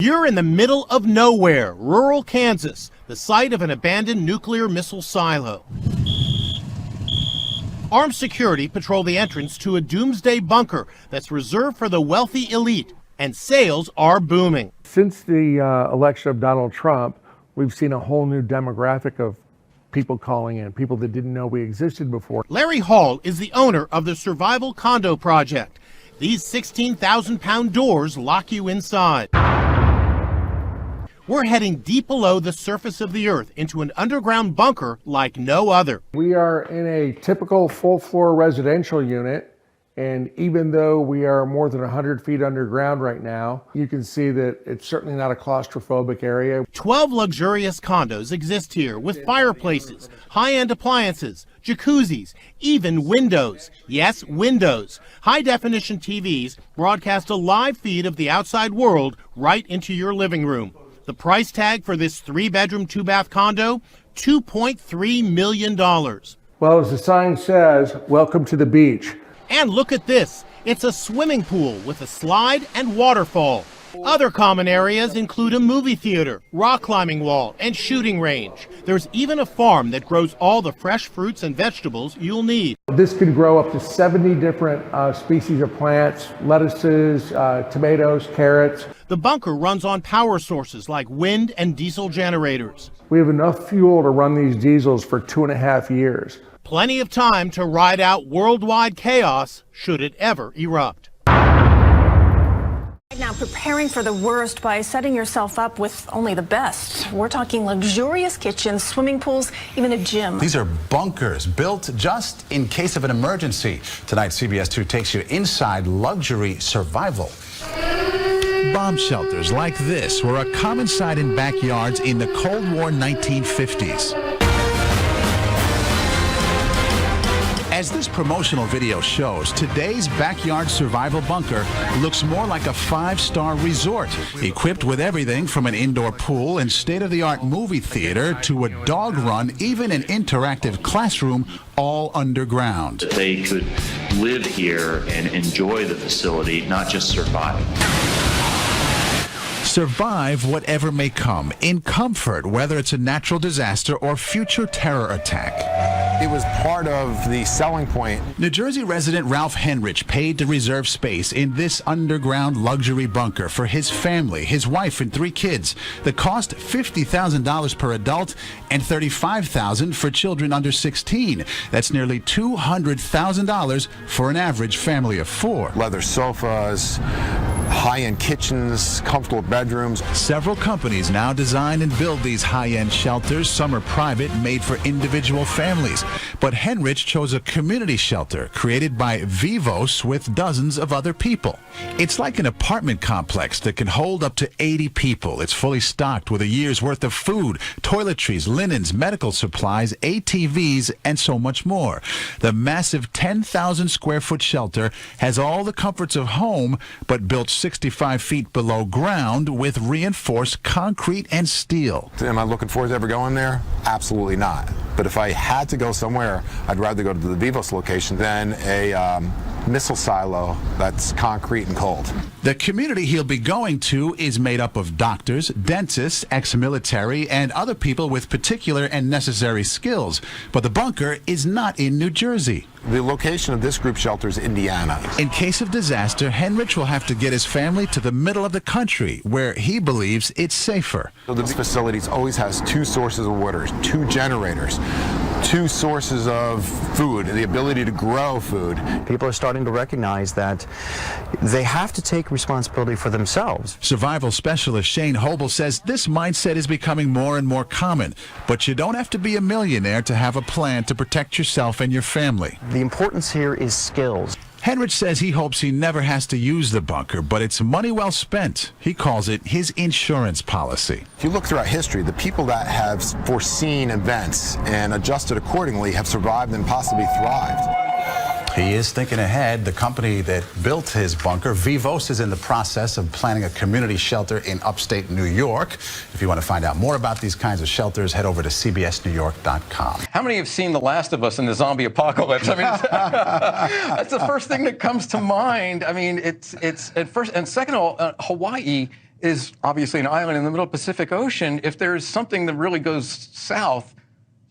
You're in the middle of nowhere, rural Kansas, the site of an abandoned nuclear missile silo. Armed security patrol the entrance to a Doomsday bunker that's reserved for the wealthy elite, and sales are booming. Since the election of Donald Trump, we've seen a whole new demographic of people calling in, people that didn't know we existed before. Larry Hall is the owner of the Survival Condo Project. These 16,000-pound doors lock you inside. We're heading deep below the surface of the earth into an underground bunker like no other. We are in a typical full-floor residential unit, and even though we are more than 100 feet underground right now, you can see that it's certainly not a claustrophobic area. 12 luxurious condos exist here with fireplaces, high-end appliances, jacuzzis, even windows. Yes, windows. High-definition TVs broadcast a live feed of the outside world right into your living room. The price tag for this 3-bedroom, 2-bath condo, $2.3 million. Well, as the sign says, welcome to the beach. And look at this. It's a swimming pool with a slide and waterfall. Other common areas include a movie theater, rock climbing wall, and shooting range. There's even a farm that grows all the fresh fruits and vegetables you'll need. This can grow up to 70 different species of plants, lettuces, tomatoes, carrots. The bunker runs on power sources like wind and diesel generators. We have enough fuel to run these diesels for 2.5 years. Plenty of time to ride out worldwide chaos should it ever erupt. Now, preparing for the worst by setting yourself up with only the best. We're talking luxurious kitchens, swimming pools, even a gym. These are bunkers built just in case of an emergency. Tonight, CBS 2 takes you inside luxury survival. Bomb shelters like this were a common sight in backyards in the Cold War 1950s. As this promotional video shows, today's backyard survival bunker looks more like a 5-star resort, equipped with everything from an indoor pool and state-of-the-art movie theater to a dog run, even an interactive classroom, all underground. They could live here and enjoy the facility, not just survive. Survive whatever may come, in comfort, whether it's a natural disaster or future terror attack. It was part of the selling point. New Jersey resident Ralph Henrich paid to reserve space in this underground luxury bunker for his family, his wife, and 3 kids. The cost $50,000 per adult and $35,000 for children under 16. That's nearly $200,000 for an average family of 4. Leather sofas, high-end kitchens, comfortable bedrooms. Several companies now design and build these high-end shelters. Some are private, made for individual families. But Henrich chose a community shelter created by Vivos with dozens of other people. It's like an apartment complex that can hold up to 80 people. It's fully stocked with a year's worth of food, toiletries, linens, medical supplies, ATVs, and so much more. The massive 10,000 square foot shelter has all the comforts of home, but built 65 feet below ground with reinforced concrete and steel. Am I looking forward to ever going there? Absolutely not. But if I had to go somewhere, I'd rather go to the Vivos location than a missile silo that's concrete and cold. The community he'll be going to is made up of doctors, dentists, ex-military, and other people with particular and necessary skills. But the bunker is not in New Jersey. The location of this group shelter is Indiana. In case of disaster, Henrich will have to get his family to the middle of the country, where he believes it's safer. So this facility always has 2 sources of water, 2 generators, 2 sources of food, the ability to grow food. People are starting to recognize that they have to take responsibility for themselves. Survival specialist Shane Hobel says this mindset is becoming more and more common, but you don't have to be a millionaire to have a plan to protect yourself and your family. The importance here is skills. Henrich says he hopes he never has to use the bunker, but it's money well spent. He calls it his insurance policy. If you look throughout history, the people that have foreseen events and adjusted accordingly have survived and possibly thrived. He is thinking ahead. The company that built his bunker, Vivos, is in the process of planning a community shelter in upstate New York. If you want to find out more about these kinds of shelters, head over to cbsnewyork.com. How many have seen The Last of Us in the zombie apocalypse? I mean, that's the first thing that comes to mind. I mean, it's at first, and second of all, Hawaii is obviously an island in the middle of the Pacific Ocean. If there's something that really goes south,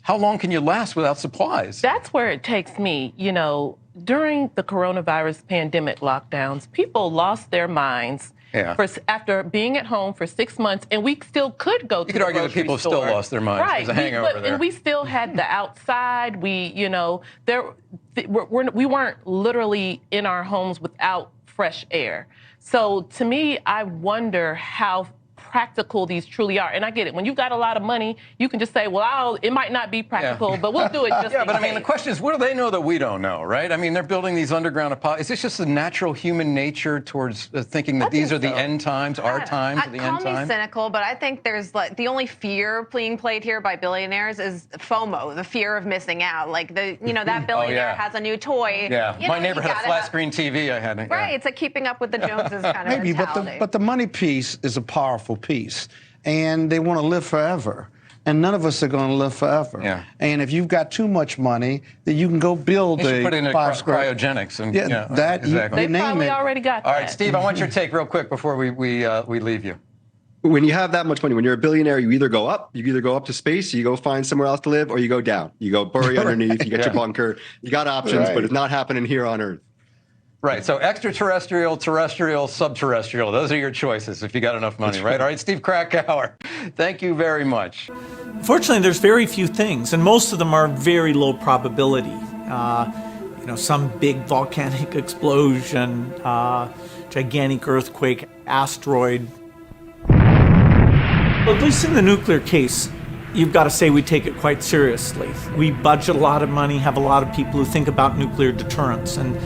how long can you last without supplies? That's where it takes me. You know, during the coronavirus pandemic lockdowns, people lost their minds. Yeah. After being at home for 6 months, and we still could go to the grocery store. You could argue that people have still lost their minds. Right. There's a hangover there. And we still had the outside. We, you know, we weren't literally in our homes without fresh air. So to me, I wonder how practical these truly are. And I get it. When you've got a lot of money, you can just say, well, it might not be practical, but we'll do it just Yeah, but in I mean, the case. question is, what do they know that we don't know, right? I mean, they're building these underground apollo. Is this just the natural human nature towards thinking that these are the end times, our times, the end Call me times? cynical, but I think there's like the only fear being played here by billionaires is FOMO, the fear of missing out. Like that billionaire has a new toy. Yeah, You my know, neighbor you had a gotta flat have- screen TV I had. Right, it's a keeping up with the Joneses kind of Maybe, mentality. but the money piece is a powerful piece. And they want to live forever. And none of us are going to live forever. Yeah. And if you've got too much money, then you can go build You should put it into cryogenics. And, Yeah, that exactly. you They name probably it. already got that. All right, Steve, I want your take real quick before we leave you. When you have that much money, when you're a billionaire, you either go up to space, you go find somewhere else to live, or you go down. You go bury underneath, you get your bunker. You got options, but it's not happening here on Earth. Right, so extraterrestrial, terrestrial, subterrestrial. Those are your choices if you got enough money, right? All right, Steve Krakauer, thank you very much. Fortunately, there's very few things, and most of them are very low probability. You know, some big volcanic explosion, gigantic earthquake, asteroid. But at least in the nuclear case, you've got to say we take it quite seriously. We budget a lot of money, have a lot of people who think about nuclear deterrence, and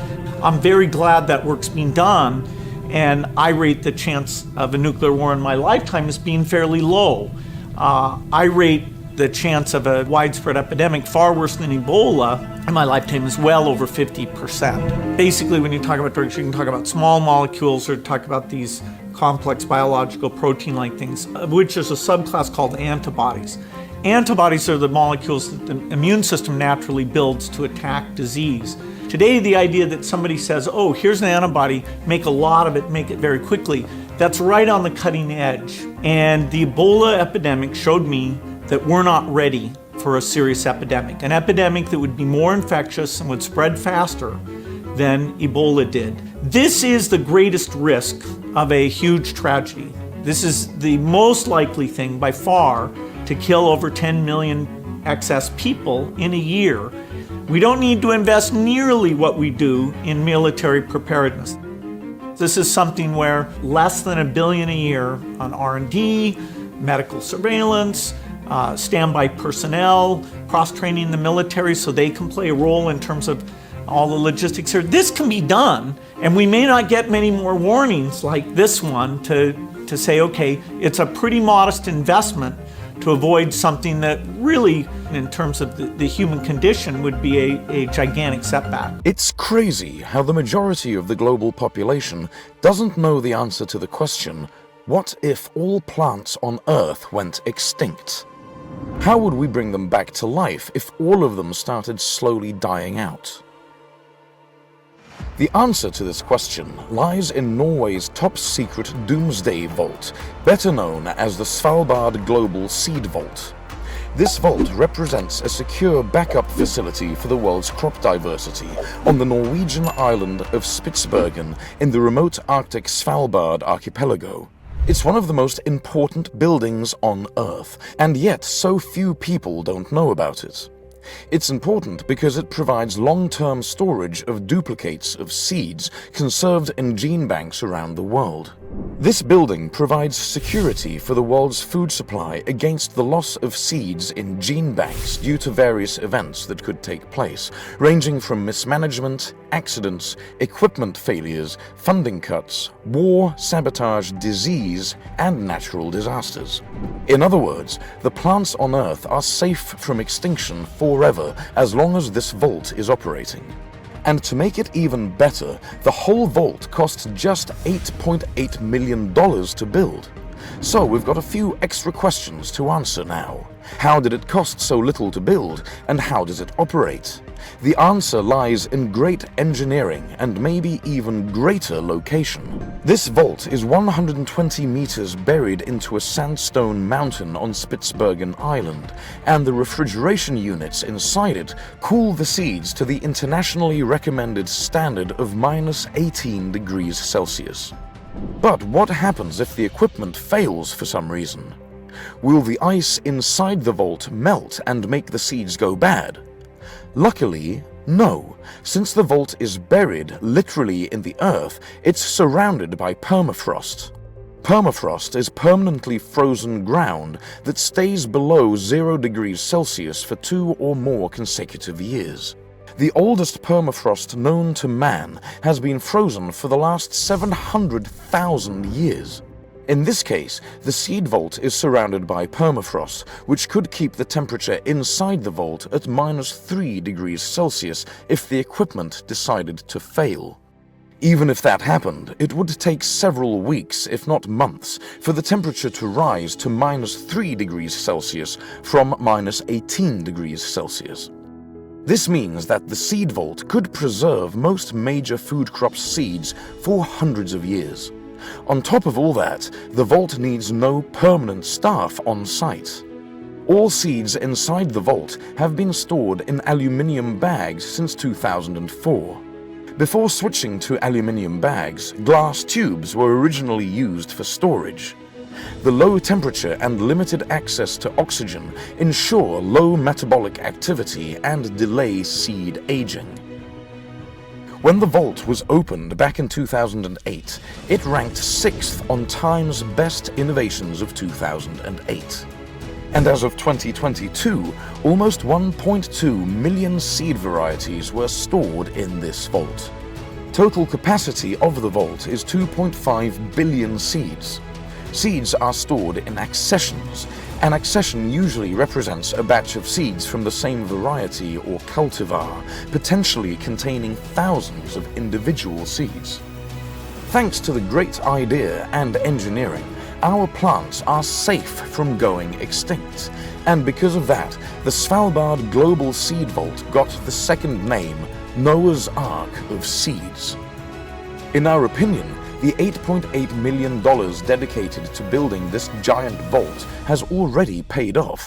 I'm very glad that work's being done, and I rate the chance of a nuclear war in my lifetime as being fairly low. I rate the chance of a widespread epidemic far worse than Ebola in my lifetime is well over 50%. Basically, when you talk about drugs, you can talk about small molecules or talk about these complex biological protein-like things, of which there's a subclass called antibodies. Antibodies are the molecules that the immune system naturally builds to attack disease. Today, the idea that somebody says, oh, here's an antibody, make a lot of it, make it very quickly, that's right on the cutting edge. And the Ebola epidemic showed me that we're not ready for a serious epidemic, an epidemic that would be more infectious and would spread faster than Ebola did. This is the greatest risk of a huge tragedy. This is the most likely thing by far to kill over 10 million excess people in a year. We don't need to invest nearly what we do in military preparedness. This is something where less than $1 billion a year on R&D, medical surveillance, standby personnel, cross-training the military so they can play a role in terms of all the logistics here. This can be done, and we may not get many more warnings like this one to say, okay, it's a pretty modest investment to avoid something that really, in terms of the human condition, would be a gigantic setback. It's crazy how the majority of the global population doesn't know the answer to the question, what if all plants on Earth went extinct? How would we bring them back to life if all of them started slowly dying out? The answer to this question lies in Norway's top-secret Doomsday Vault, better known as the Svalbard Global Seed Vault. This vault represents a secure backup facility for the world's crop diversity on the Norwegian island of Spitsbergen in the remote Arctic Svalbard archipelago. It's one of the most important buildings on Earth, and yet so few people don't know about it. It's important because it provides long-term storage of duplicates of seeds conserved in gene banks around the world. This building provides security for the world's food supply against the loss of seeds in gene banks due to various events that could take place, ranging from mismanagement, accidents, equipment failures, funding cuts, war, sabotage, disease, and natural disasters. In other words, the plants on Earth are safe from extinction forever as long as this vault is operating. And to make it even better, the whole vault costs just $8.8 million to build. So we've got a few extra questions to answer now. How did it cost so little to build, and how does it operate? The answer lies in great engineering and maybe even greater location. This vault is 120 meters buried into a sandstone mountain on Spitsbergen Island, and the refrigeration units inside it cool the seeds to the internationally recommended standard of -18 degrees Celsius. But what happens if the equipment fails for some reason? Will the ice inside the vault melt and make the seeds go bad? Luckily, no. Since the vault is buried literally in the earth, it's surrounded by permafrost. Permafrost is permanently frozen ground that stays below 0 degrees Celsius for 2 or more consecutive years. The oldest permafrost known to man has been frozen for the last 700,000 years. In this case, the seed vault is surrounded by permafrost, which could keep the temperature inside the vault at -3 degrees Celsius if the equipment decided to fail. Even if that happened, it would take several weeks, if not months, for the temperature to rise to -3 degrees Celsius from -18 degrees Celsius. This means that the seed vault could preserve most major food crop seeds for hundreds of years. On top of all that, the vault needs no permanent staff on site. All seeds inside the vault have been stored in aluminium bags since 2004. Before switching to aluminium bags, glass tubes were originally used for storage. The low temperature and limited access to oxygen ensure low metabolic activity and delay seed aging. When the vault was opened back in 2008, it ranked 6th on Time's Best Innovations of 2008. And as of 2022, almost 1.2 million seed varieties were stored in this vault. Total capacity of the vault is 2.5 billion seeds. Seeds are stored in accessions. An accession usually represents a batch of seeds from the same variety or cultivar, potentially containing thousands of individual seeds. Thanks to the great idea and engineering, our plants are safe from going extinct, and because of that, the Svalbard Global Seed Vault got the second name, Noah's Ark of Seeds. In our opinion, the $8.8 million dedicated to building this giant vault has already paid off.